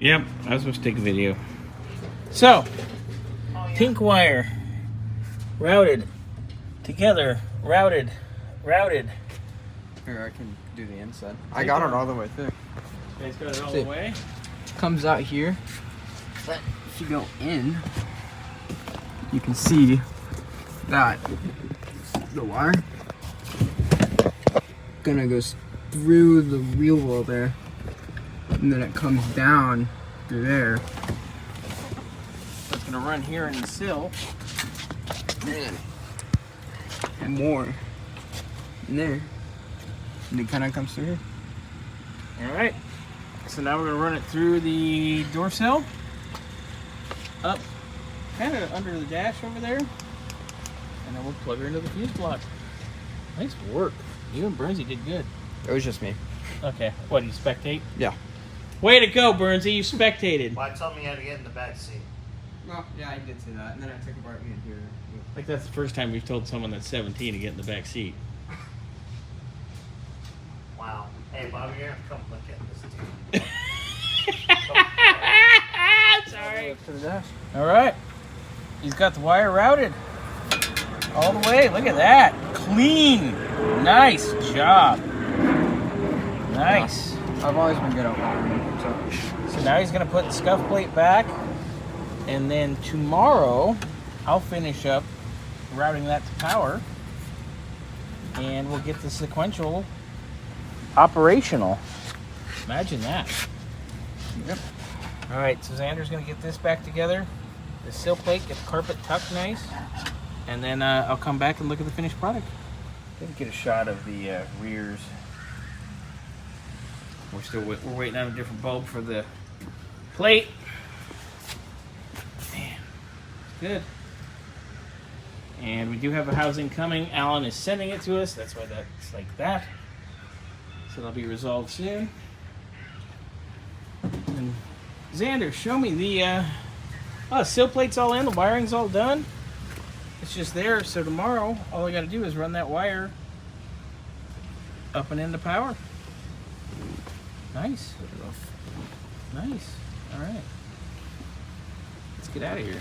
Yep, I was supposed to take a video. So, pink wire, routed, together, routed. Here, I can do the inside. I got it all the way through. You guys got it all the way? Comes out here. But if you go in, you can see that the wire gonna goes through the wheel well there, and then it comes down through there. So it's gonna run here in the sill. And more in there, and it kind of comes through here. All right. So now we're gonna run it through the door sill, up, kind of under the dash over there, and then we'll plug her into the fuse block. Nice work. You and Burnsy did good. It was just me. Okay. What, you spectate? Yeah. Way to go, Burnsy. You spectated. Well, I told me you had to get in the back seat. Well, yeah, I did say that, and then I took apart me here. Like that's the first time we've told someone that's 17 to get in the back seat. Wow. Hey, Bobby, you're gonna come look at this too. Sorry. Up to the dash. All right. He's got the wire routed all the way. Look at that. Clean. Nice job. Nice. I've always been good at wiring, So now he's going to put the scuff plate back. And then tomorrow, I'll finish up routing that to power. And we'll get the sequential operational. Imagine that. Yep. All right, so Xander's going to get this back together. The sill plate, get the carpet tucked nice. And then I'll come back and look at the finished product. Didn't get a shot of the rears. We're waiting on a different bulb for the plate. Man, good. And we do have a housing coming. Alan is sending it to us. That's why that's like that. So that'll be resolved soon. And Xander, show me the sill plate's all in, the wiring's all done. It's just there, so tomorrow all I gotta do is run that wire up and into power. Nice. Nice. All right. Let's get out of here.